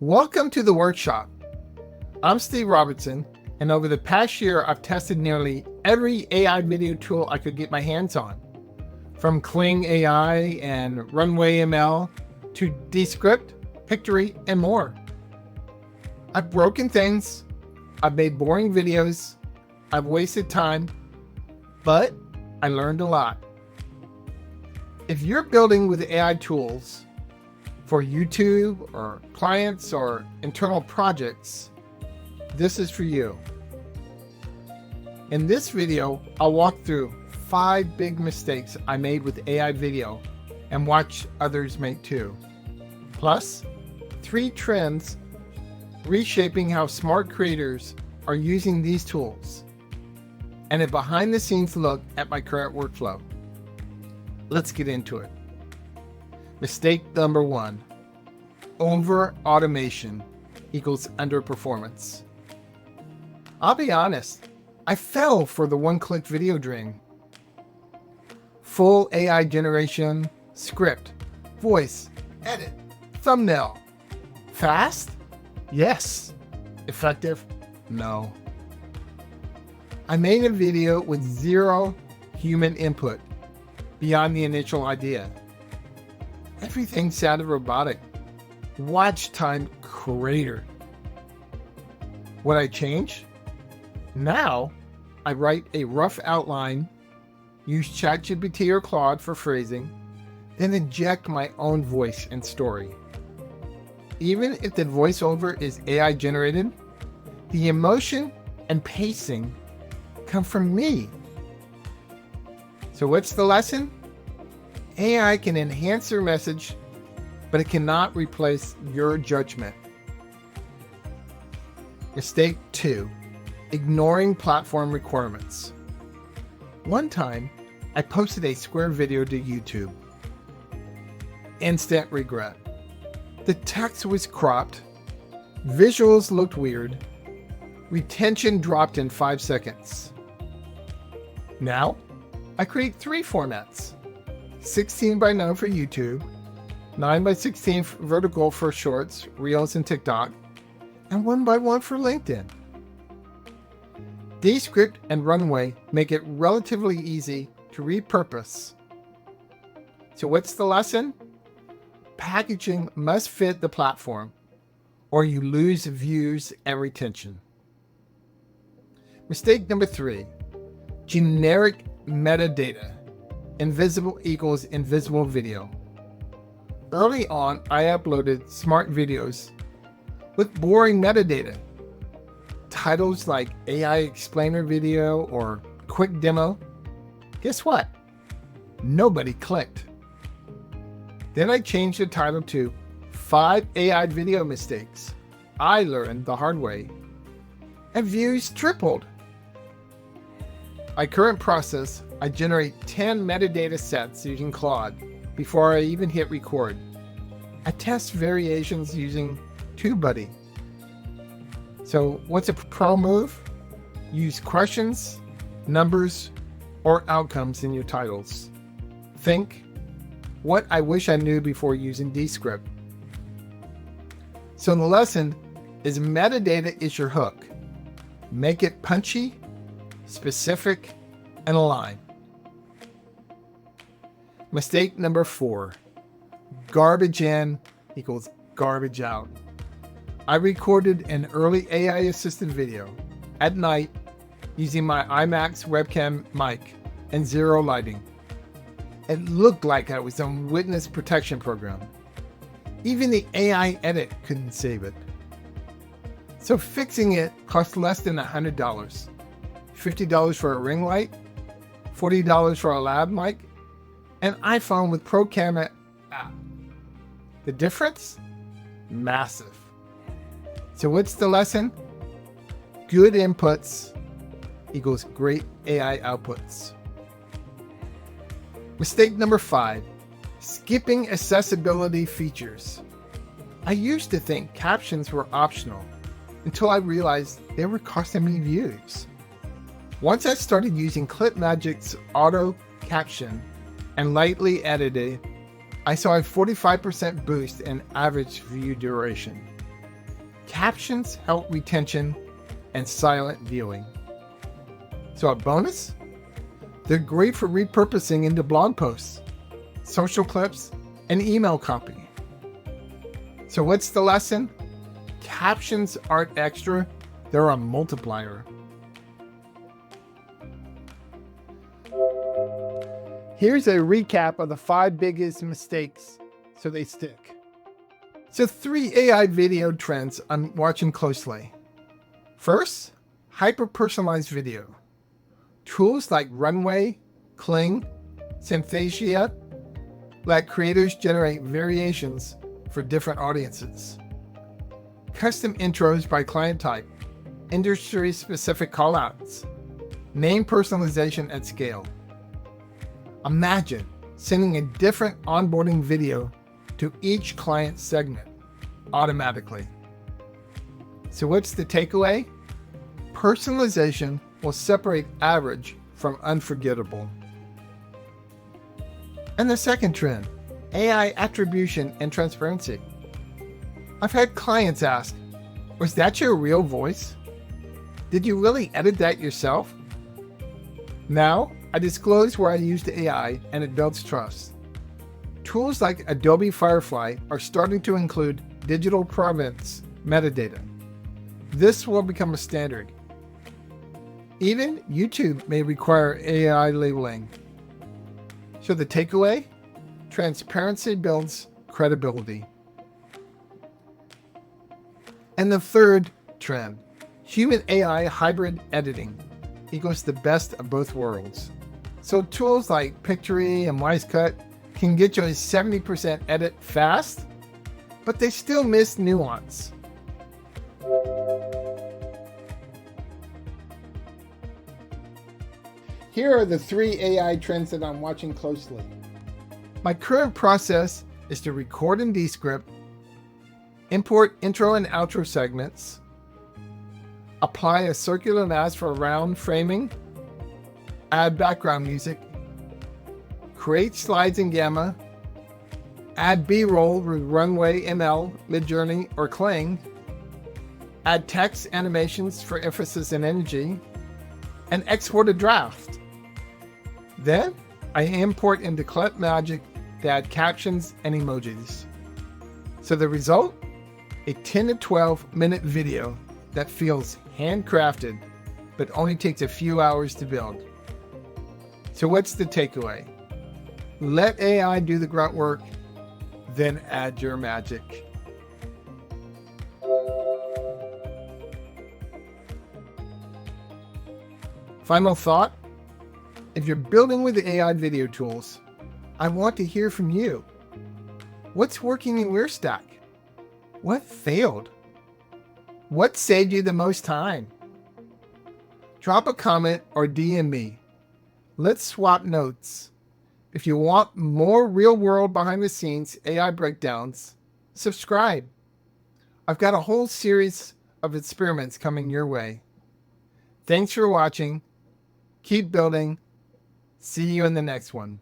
Welcome to the workshop. I'm Steve Robertson, and over the past year, I've tested nearly every AI video tool I could get my hands on, from Kling AI and Runway ML to Descript, Pictory, and more. I've broken things, I've made boring videos, I've wasted time, but I learned a lot. If you're building with AI tools for YouTube or clients or internal projects, this is for you. In this video, I'll walk through 5 big mistakes I made with AI video and watch others make too. Plus, 3 trends reshaping how smart creators are using these tools, and a behind the scenes look at my current workflow. Let's get into it. Mistake number 1, over automation equals underperformance. I'll be honest, I fell for the one-click video dream. Full AI generation, script, voice, edit, thumbnail. Fast? Yes. Effective? No. I made a video with 0 human input beyond the initial idea. Everything sounded robotic. Watch time cratered. What I changed? Now, I write a rough outline, use ChatGPT or Claude for phrasing, then inject my own voice and story. Even if the voiceover is AI generated, the emotion and pacing come from me. So what's the lesson? AI can enhance your message, but it cannot replace your judgment. Mistake 2, ignoring platform requirements. One time, I posted a square video to YouTube. Instant regret. The text was cropped, visuals looked weird, retention dropped in 5 seconds. Now, I create 3 formats. 16 by 9 for YouTube, 9 by 16 vertical for Shorts, Reels, and TikTok, and 1 by 1 for LinkedIn. Descript and Runway make it relatively easy to repurpose. So what's the lesson? Packaging must fit the platform, or you lose views and retention. Mistake number 3, generic metadata. Invisible equals invisible video. Early on, I uploaded smart videos with boring metadata. Titles like AI explainer video or quick demo. Guess what? Nobody clicked. Then I changed the title to 5 AI video mistakes I learned the hard way, and views tripled. My current process, I generate 10 metadata sets using Claude before I even hit record. I test variations using TubeBuddy. So what's a pro move? Use questions, numbers, or outcomes in your titles. Think, what I wish I knew before using Descript. So the lesson is metadata is your hook. Make it punchy, specific, and aligned. Mistake number 4, garbage in equals garbage out. I recorded an early AI assisted video at night using my IMAX webcam mic and 0 lighting. It looked like I was on witness protection program. Even the AI edit couldn't save it. So fixing it cost less than $100. $50 for a ring light, $40 for a lab mic, an iPhone with Pro Camera app. The difference? Massive. So what's the lesson? Good inputs equals great AI outputs. Mistake number 5, skipping accessibility features. I used to think captions were optional until I realized they were costing me views. Once I started using Clipmagic's auto caption and lightly edited, I saw a 45% boost in average view duration. Captions help retention and silent viewing. So a bonus? They're great for repurposing into blog posts, social clips, and email copy. So what's the lesson? Captions aren't extra, they're a multiplier. Here's a recap of the 5 biggest mistakes so they stick. So 3 AI video trends I'm watching closely. First, hyper-personalized video. Tools like Runway, Kling, Synthesia let creators generate variations for different audiences. Custom intros by client type, industry-specific callouts, name personalization at scale. Imagine sending a different onboarding video to each client segment automatically. So what's the takeaway? Personalization will separate average from unforgettable. And the second trend, AI attribution and transparency. I've had clients ask, was that your real voice? Did you really edit that yourself? Now, I disclose where I used AI and it builds trust. Tools like Adobe Firefly are starting to include digital provenance metadata. This will become a standard. Even YouTube may require AI labeling. So the takeaway? Transparency builds credibility. And the third trend, human AI hybrid editing equals the best of both worlds. So tools like Pictory and Wisecut can get you a 70% edit fast, but they still miss nuance. Here are the 3 AI trends that I'm watching closely. My current process is to record in Descript, import intro and outro segments, apply a circular mask for round framing, add background music, create slides in Gamma, add B-roll with Runway, ML, Midjourney, or Kling, add text animations for emphasis and energy, and export a draft. Then, I import into Clip Magic to add captions and emojis. So the result? A 10 to 12 minute video that feels handcrafted, but only takes a few hours to build. So what's the takeaway? Let AI do the grunt work, then add your magic. Final thought? If you're building with AI video tools, I want to hear from you. What's working in your stack? What failed? What saved you the most time? Drop a comment or DM me. Let's swap notes. If you want more real-world behind-the-scenes AI breakdowns, subscribe. I've got a whole series of experiments coming your way. Thanks for watching. Keep building. See you in the next one.